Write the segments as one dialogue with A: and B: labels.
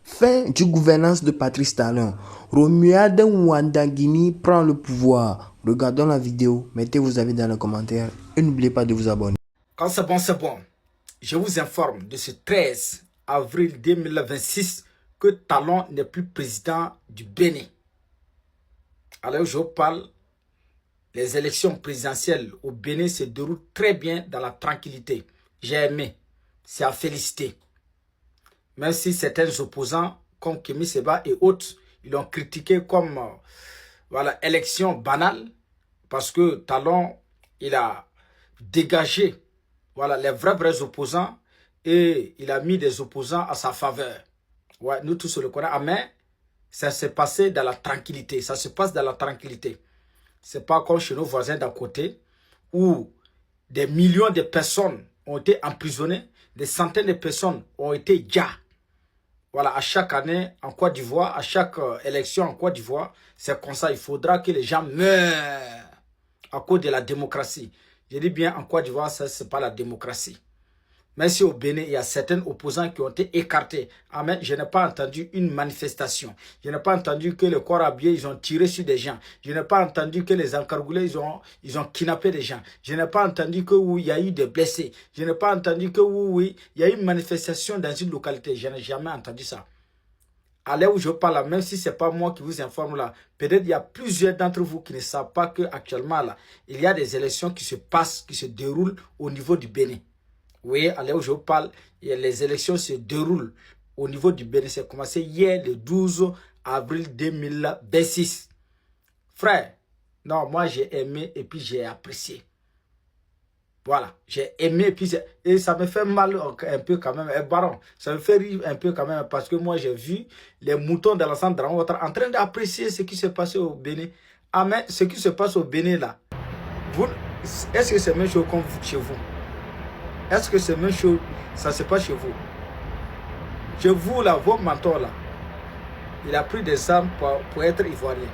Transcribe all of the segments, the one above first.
A: Fin du gouvernance de Patrice Talon. Romuald Wandagini prend le pouvoir. Regardons la vidéo, mettez vos avis dans les commentaires et n'oubliez pas de vous abonner.
B: Quand c'est bon, c'est bon. Je vous informe de ce 13 avril 2026 que Talon n'est plus président du Bénin. Alors je vous parle, les élections présidentielles au Bénin se déroulent très bien dans la tranquillité. J'ai aimé, c'est à féliciter. Même si certains opposants, comme Kémy Seba et autres, ils l'ont critiqué comme voilà, élection banale, parce que Talon, il a dégagé voilà, les vrais opposants et il a mis des opposants à sa faveur. Ouais, nous tous le connaissons. Mais ça s'est passé dans la tranquillité. Ça se passe dans la tranquillité. Ce n'est pas comme chez nos voisins d'à côté où des millions de personnes ont été emprisonnées, des centaines de personnes ont été déjà. Voilà, à chaque année en Côte d'Ivoire, à chaque élection en Côte d'Ivoire, c'est comme ça. Il faudra que les gens meurent à cause de la démocratie. Je dis bien en Côte d'Ivoire, ça, ce n'est pas la démocratie. Même si au Bénin, il y a certains opposants qui ont été écartés. Amen. Je n'ai pas entendu une manifestation. Je n'ai pas entendu que les corps habillés, ils ont tiré sur des gens. Je n'ai pas entendu que les encargoulés, ils ont kidnappé des gens. Je n'ai pas entendu que oui, il y a eu des blessés. Je n'ai pas entendu que oui, il y a eu une manifestation dans une localité. Je n'ai jamais entendu ça. À l'heure où je parle, même si ce n'est pas moi qui vous informe là, peut-être il y a plusieurs d'entre vous qui ne savent pas qu'actuellement là, il y a des élections qui se passent, qui se déroulent au niveau du Bénin. Oui, à l'heure où je vous parle, les élections se déroulent au niveau du Bénin. C'est commencé hier, le 12 avril 2026. Frère, non, moi j'ai aimé et puis j'ai apprécié. Voilà, j'ai aimé et ça me fait mal un peu quand même. Baron, ça me fait rire un peu quand même parce que moi j'ai vu les moutons de l'ensemble de en train d'apprécier ce qui se passe au Bénin. Ah mais ce qui se passe au Bénin là, est-ce que c'est même chose comme chez vous? Est-ce que c'est même chose, ça se passe chez vous? Chez vous là, vos mentors là, il a pris des armes pour être ivoirien.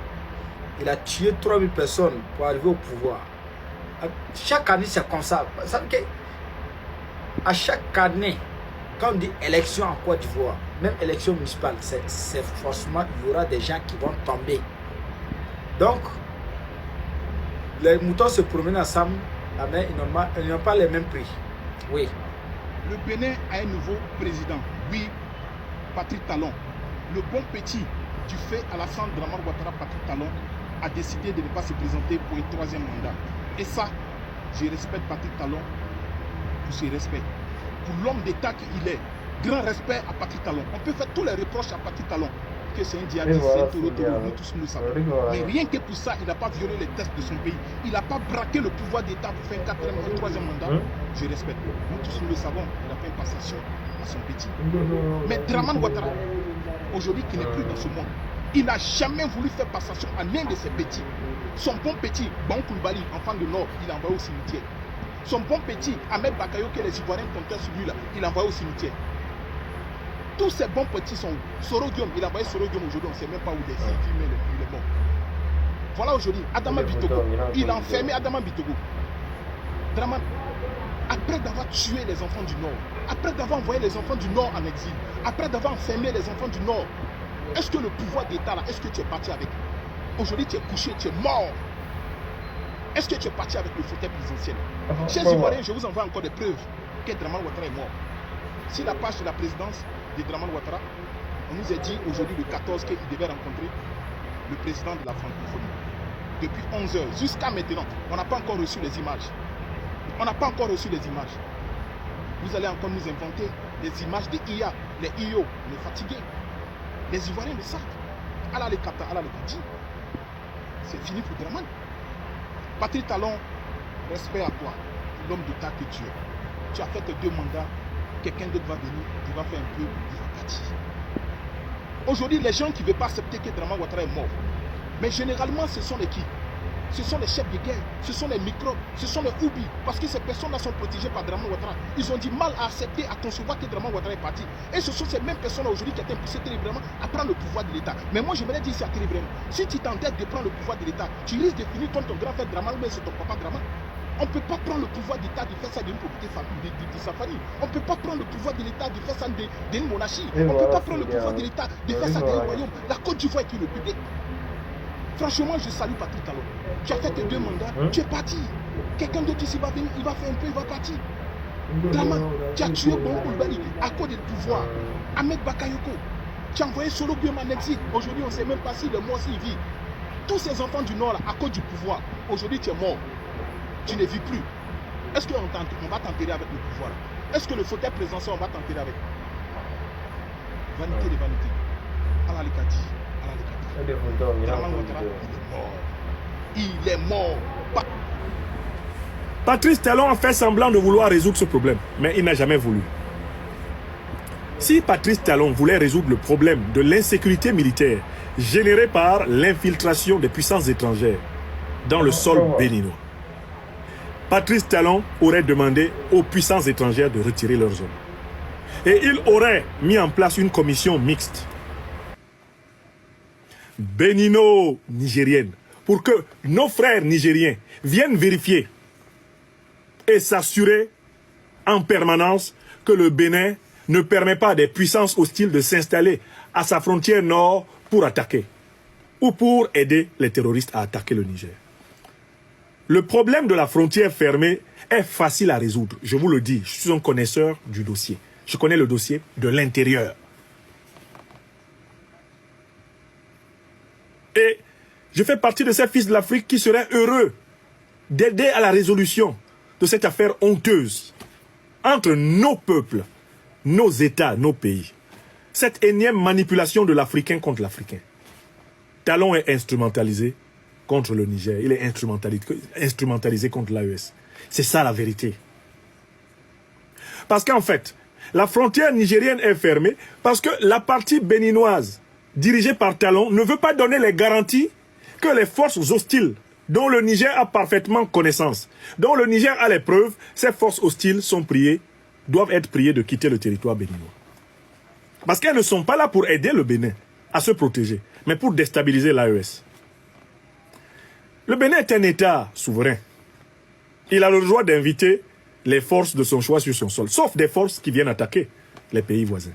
B: Il a tué 3000 personnes pour arriver au pouvoir. Chaque année, c'est comme ça. Ça veut dire qu'à chaque année, quand on dit élection en Côte d'Ivoire, même élection municipale, c'est forcément, il y aura des gens qui vont tomber. Donc, les moutons se promènent ensemble, mais ils n'ont pas les mêmes prix. Oui.
C: Le Bénin a un nouveau président. Oui, Patrice Talon. Le bon petit du fait Alassane Dramane Ouattara, Patrice Talon, a décidé de ne pas se présenter pour un troisième mandat. Et ça, je respecte Patrice Talon pour ses respects. Pour l'homme d'État qu'il est, grand respect à Patrice Talon. On peut faire tous les reproches à Patrice Talon, que c'est un djihadiste, c'est un taureau, nous tous nous le savons. Mais rien que pour ça, il n'a pas violé les tests de son pays. Il n'a pas braqué le pouvoir d'État pour faire un troisième mandat. Je respecte. Nous tous nous le savons, il a fait une passation à son petit. Mais Dramane Ouattara, aujourd'hui qui n'est plus dans ce monde, il n'a jamais voulu faire passation à l'un de ses petits. Son bon petit, Ban Koulibaly, enfant de Nord, il l'a envoyé au cimetière. Son bon petit, Ahmed Bakayo, que les Ivoiriens comptaient sur lui là, il l'a envoyé au cimetière. Tous ces bons petits sont où? Soro Guillaume, il a envoyé Soro Guillaume aujourd'hui, on ne sait même pas où il est. Il est mort. Voilà aujourd'hui, Adama Bitogo, il a enfermé Adama Bitogo. Dramane, après d'avoir tué les enfants du Nord, après d'avoir envoyé les enfants du Nord en exil, après d'avoir enfermé les enfants du Nord, est-ce que le pouvoir d'État là, est-ce que tu es parti avec? Aujourd'hui tu es couché, tu es mort. Est-ce que tu es parti avec le fauteuil présidentiel? Chers Ivoiriens, je vous envoie encore des preuves que Dramane Ouattara est mort. Si la page de la présidence de Dramane Ouattara, on nous a dit aujourd'hui le 14 qu'il devait rencontrer le président de la francophonie. Depuis 11 heures, jusqu'à maintenant, on n'a pas encore reçu les images. On n'a pas encore reçu les images. Vous allez encore nous inventer les images des IA, les IO, les fatigués. Les Ivoiriens le savent. Allah les Kata, Allah les Kati. C'est fini pour Dramane. Patrice Talon, respect à toi, l'homme d'État que tu es. Tu as fait tes 2 mandats, quelqu'un d'autre va venir, il va faire un peu, il va partir. Aujourd'hui, les gens qui ne veulent pas accepter que Dramane Ouattara est mort, mais généralement, ce sont les qui? Ce sont les chefs de guerre, ce sont les microbes, ce sont les oublis, parce que ces personnes-là sont protégées par Dramane Ouattara. Ils ont du mal à accepter, à concevoir que Dramane Ouattara est parti. Et ce sont ces mêmes personnes aujourd'hui qui ont été poussées délibérément à prendre le pouvoir de l'État. Mais moi, j'aimerais dire ça délibérément. Si tu t'entêtes de prendre le pouvoir de l'État, tu risques de finir comme ton grand frère Dramane, mais c'est ton papa Dramane. On ne peut pas prendre le pouvoir d'État de faire ça d'une propriété de sa famille. On ne peut pas prendre le pouvoir de l'État de faire ça d'une monarchie. On ne peut pas prendre le pouvoir de l'État de faire ça d'un royaume. La Côte d'Ivoire est une république. Franchement, je salue Patrice Talon. Tu as fait tes 2 mandats, tu es parti. Quelqu'un d'autre ici va venir, il va faire un peu, il va partir. Drama, tu as tué Bon Koulibaly à cause du pouvoir. Ahmed Bakayoko, tu as envoyé Solo Guillaume en exil. Aujourd'hui, on ne sait même pas s'il est mort, s'il vit. Tous ces enfants du Nord, là, à cause du pouvoir, aujourd'hui, tu es mort. Tu ne vis plus. Est-ce qu'on va t'enterrer avec le pouvoir? Est-ce que le fauteuil présidentiel, on va t'enterrer avec? Vanité de vanité. Allah les Kati. Il est mort.
D: Patrice Talon a fait semblant de vouloir résoudre ce problème, mais il n'a jamais voulu. Si Patrice Talon voulait résoudre le problème de l'insécurité militaire générée par l'infiltration des puissances étrangères dans le sol béninois, Patrice Talon aurait demandé aux puissances étrangères de retirer leurs hommes. Et il aurait mis en place une commission mixte bénino-nigérienne pour que nos frères nigériens viennent vérifier et s'assurer en permanence que le Bénin ne permet pas à des puissances hostiles de s'installer à sa frontière nord pour attaquer ou pour aider les terroristes à attaquer le Niger. Le problème de la frontière fermée est facile à résoudre. Je vous le dis, je suis un connaisseur du dossier. Je connais le dossier de l'intérieur. Et je fais partie de ces fils de l'Afrique qui seraient heureux d'aider à la résolution de cette affaire honteuse entre nos peuples, nos États, nos pays. Cette énième manipulation de l'Africain contre l'Africain. Talon est instrumentalisé contre le Niger. Il est instrumentalisé contre l'AES. C'est ça la vérité. Parce qu'en fait, la frontière nigérienne est fermée parce que la partie béninoise dirigée par Talon ne veut pas donner les garanties que les forces hostiles dont le Niger a parfaitement connaissance, dont le Niger a les preuves, ces forces hostiles doivent être priées de quitter le territoire béninois. Parce qu'elles ne sont pas là pour aider le Bénin à se protéger, mais pour déstabiliser l'AES. Le Bénin est un État souverain. Il a le droit d'inviter les forces de son choix sur son sol, sauf des forces qui viennent attaquer les pays voisins.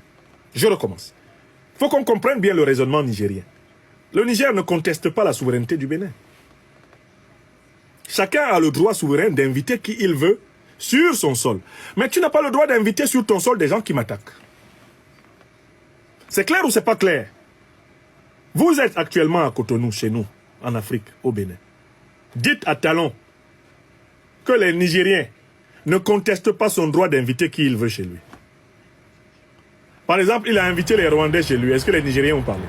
D: Je recommence. Il faut qu'on comprenne bien le raisonnement nigérien. Le Niger ne conteste pas la souveraineté du Bénin. Chacun a le droit souverain d'inviter qui il veut sur son sol. Mais tu n'as pas le droit d'inviter sur ton sol des gens qui m'attaquent. C'est clair ou c'est pas clair? Vous êtes actuellement à Cotonou, chez nous, en Afrique, au Bénin. Dites à Talon que les Nigériens ne contestent pas son droit d'inviter qui il veut chez lui. Par exemple, il a invité les Rwandais chez lui. Est-ce que les Nigériens ont parlé?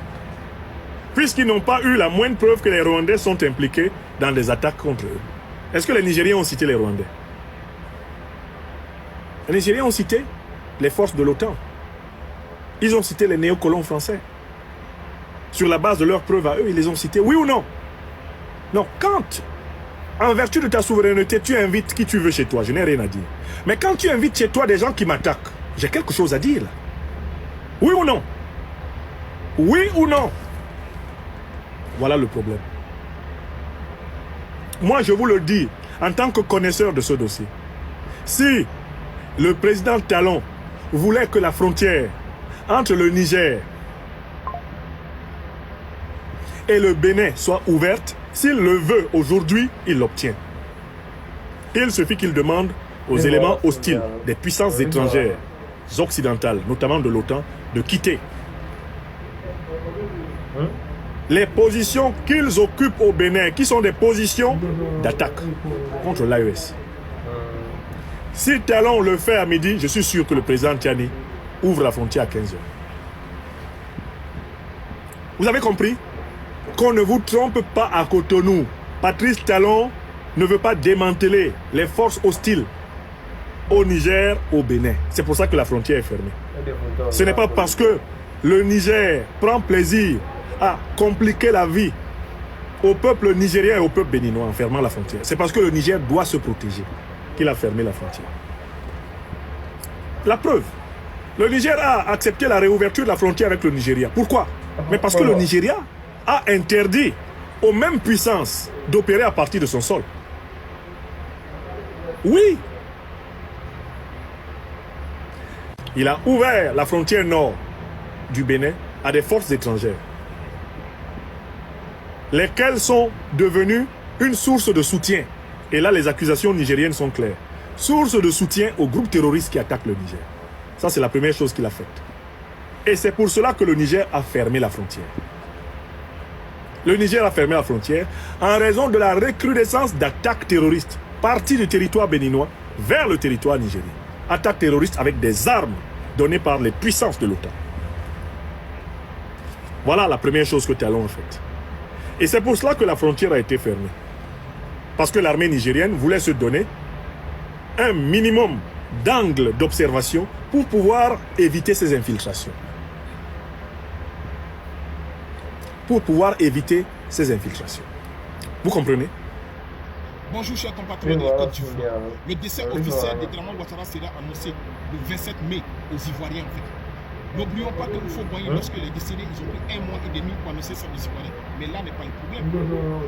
D: Puisqu'ils n'ont pas eu la moindre preuve que les Rwandais sont impliqués dans des attaques contre eux. Est-ce que les Nigériens ont cité les Rwandais? Les Nigériens ont cité les forces de l'OTAN. Ils ont cité les néocolons français. Sur la base de leurs preuves à eux, ils les ont cités. Oui ou non? Non, quand, en vertu de ta souveraineté, tu invites qui tu veux chez toi, je n'ai rien à dire. Mais quand tu invites chez toi des gens qui m'attaquent, j'ai quelque chose à dire là. Oui ou non? Oui ou non? Voilà le problème. Moi, je vous le dis, en tant que connaisseur de ce dossier, si le président Talon voulait que la frontière entre le Niger et le Bénin soit ouverte, s'il le veut aujourd'hui, il l'obtient. Il suffit qu'il demande aux éléments hostiles des puissances étrangères occidentales, notamment de l'OTAN, de quitter les positions qu'ils occupent au Bénin, qui sont des positions d'attaque contre l'AES. Si Talon le fait à midi, je suis sûr que le président Tiani ouvre la frontière à 15h. Vous avez compris? Qu'on ne vous trompe pas à Cotonou. Patrice Talon ne veut pas démanteler les forces hostiles au Niger, au Bénin. C'est pour ça que la frontière est fermée. Ce n'est pas parce que le Niger prend plaisir à compliquer la vie au peuple nigérien et au peuple béninois en fermant la frontière. C'est parce que le Niger doit se protéger qu'il a fermé la frontière. La preuve, le Niger a accepté la réouverture de la frontière avec le Nigeria. Pourquoi? Mais parce que le Nigeria a interdit aux mêmes puissances d'opérer à partir de son sol. Oui. Il a ouvert la frontière nord du Bénin à des forces étrangères, lesquelles sont devenues une source de soutien. Et là, les accusations nigériennes sont claires. Source de soutien aux groupes terroristes qui attaquent le Niger. Ça, c'est la première chose qu'il a faite. Et c'est pour cela que le Niger a fermé la frontière. Le Niger a fermé la frontière en raison de la recrudescence d'attaques terroristes parties du territoire béninois vers le territoire nigérien. Attaques terroristes avec des armes données par les puissances de l'OTAN. Voilà la première chose que Talon a faite. Et c'est pour cela que la frontière a été fermée. Parce que l'armée nigérienne voulait se donner un minimum d'angle d'observation pour pouvoir éviter ces infiltrations. Pour pouvoir éviter ces infiltrations. Vous comprenez?
C: Bonjour chers compatriotes de la Côte d'Ivoire. Le décès officiel de Dramane Ouattara sera annoncé le 27 mai aux Ivoiriens en fait. N'oublions pas que vous faut voyer lorsque les décédés, ils ont pris 1 mois et demi pour annoncer ça aux Ivoiriens. Mais là n'est pas le problème.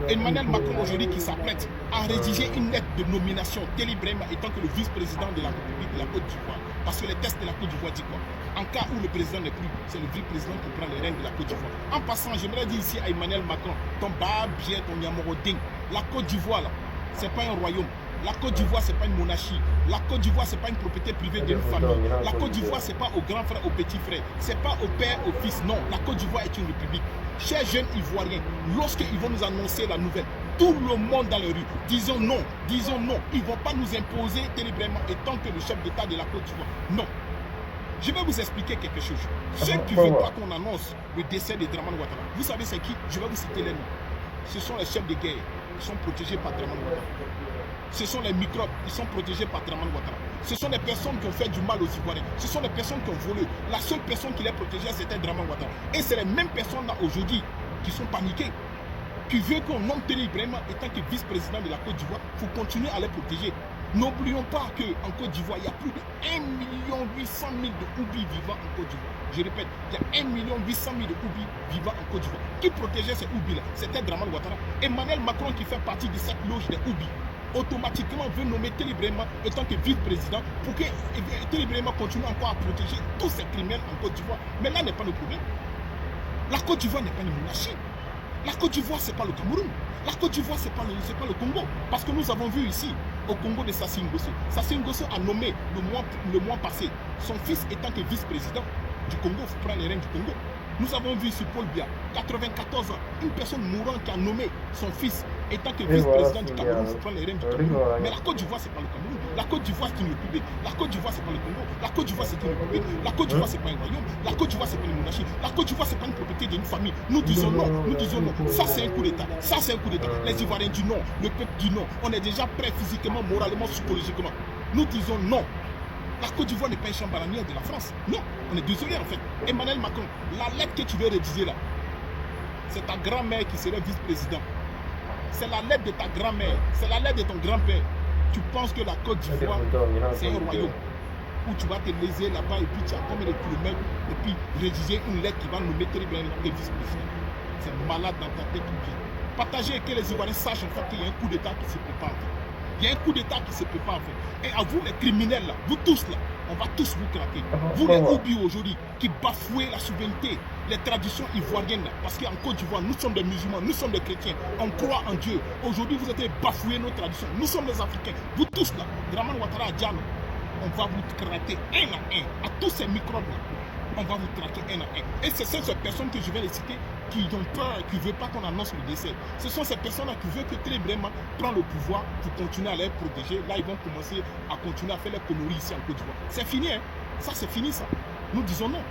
C: Emmanuel Macron aujourd'hui qui s'apprête à rédiger une lettre de nomination, Téli Brahima étant que le vice-président de la République de la Côte d'Ivoire. Parce que les tests de la Côte d'Ivoire disent quoi? En cas où le président n'est plus, c'est le vice-président qui prend les rênes de la Côte d'Ivoire. En passant, j'aimerais dire ici à Emmanuel Macron, ton babien, ton yamoroding, la Côte d'Ivoire là, c'est pas un royaume. La Côte d'Ivoire, ce n'est pas une monarchie. La Côte d'Ivoire, ce n'est pas une propriété privée d'une famille. La Côte d'Ivoire, ce n'est pas au grand frère, au petit frère. Ce n'est pas au père, au fils. Non, la Côte d'Ivoire est une république. Chers jeunes Ivoiriens, lorsqu'ils vont nous annoncer la nouvelle, tout le monde dans les rues, disons non, disons non. Ils ne vont pas nous imposer Téli Brahima étant que le chef d'État de la Côte d'Ivoire. Non. Je vais vous expliquer quelque chose. Ceux qui ne veulent pas qu'on annonce le décès de Dramane Ouattara, vous savez c'est qui? Je vais vous citer les noms. Ce sont les chefs de guerre qui sont protégés par Dramane Ouattara. Ce sont les microbes, ils sont protégés par Dramane Ouattara. Ce sont les personnes qui ont fait du mal aux Ivoiriens. Ce sont les personnes qui ont volé. La seule personne qui les protégeait, c'était Dramane Ouattara. Et c'est les mêmes personnes-là aujourd'hui qui sont paniquées, qui veulent qu'on nomme Téli Brahima étant que vice-président de la Côte d'Ivoire. Il faut continuer à les protéger. N'oublions pas qu'en Côte d'Ivoire, il y a plus de 1 800 000 de Oubis vivant en Côte d'Ivoire. Je répète, il y a 1 800 000 de Oubis vivant en Côte d'Ivoire. Qui protégeait ces Oubis-là? C'était Dramane Ouattara. Emmanuel Macron qui fait partie de cette loge des Oubis, automatiquement veut nommer Téli Brahima en tant que vice-président pour que Téli Brahima continue encore à protéger tous ces criminels en Côte d'Ivoire. Mais là n'est pas le problème. La Côte d'Ivoire n'est pas une monarchie. La Côte d'Ivoire, ce n'est pas le Cameroun. La Côte d'Ivoire, ce n'est pas le Congo. Parce que nous avons vu ici, au Congo de Sassou Nguesso. Sassou Nguesso a nommé le mois passé son fils étant que vice-président du Congo, pour prendre les rênes du Congo. Nous avons vu ici Paul Biya, 94 ans, une personne mourante qui a nommé son fils étant que vice-président du Cameroun pour prendre les rênes du Cameroun. Mais la Côte d'Ivoire, ce n'est pas le Cameroun. La Côte d'Ivoire, c'est une république. La Côte d'Ivoire, ce n'est pas le Congo. La Côte d'Ivoire, c'est une république. La Côte d'Ivoire, ce n'est pas un royaume. La Côte d'Ivoire, ce n'est pas une monarchie. La Côte d'Ivoire, ce n'est pas une propriété d'une famille. Nous disons non. Nous disons non. Ça, c'est un coup d'État. Ça, c'est un coup d'État. Les Ivoiriens disent non. Le peuple dit non. On est déjà prêt physiquement, moralement, psychologiquement. Nous disons non. La Côte d'Ivoire n'est pas un champ bananier de la France. Non, on est désolé en fait. Emmanuel Macron, la lettre que tu veux rédiger là, c'est ta grand-mère qui serait vice-président. C'est la lettre de ta grand-mère, c'est la lettre de ton grand-père. Tu penses que la Côte d'Ivoire, c'est un royaume où tu vas te léser là-bas et puis tu as combien de kilomètres et puis rédiger une lettre qui va nommer Téli Brahima vice-président. C'est malade dans ta tête ou bien. Partagez et que les Ivoiriens sachent en fait qu'il y a un coup d'État qui se prépare en fait. Il y a un coup d'État qui se prépare en fait. Et à vous les criminels là, vous tous là, on va tous vous craquer. Vous les Oubis aujourd'hui qui bafouez la souveraineté, les traditions ivoiriennes là. Parce qu'en Côte d'Ivoire, nous sommes des musulmans, nous sommes des chrétiens. On croit en Dieu. Aujourd'hui, vous êtes bafoués nos traditions. Nous sommes les Africains. Vous tous là, Dramane Ouattara Diallo, on va vous craquer un à un. À tous ces microbes là, on va vous traquer un à un. Et c'est ces personnes que je vais les citer qui ont peur, qui ne veulent pas qu'on annonce le décès. Ce sont ces personnes-là qui veulent que Téli Brahima prenne le pouvoir pour continuer à les protéger. Là, ils vont commencer à continuer à faire les conneries ici en Côte d'Ivoire. C'est fini, hein. Ça, c'est fini, ça. Nous disons non.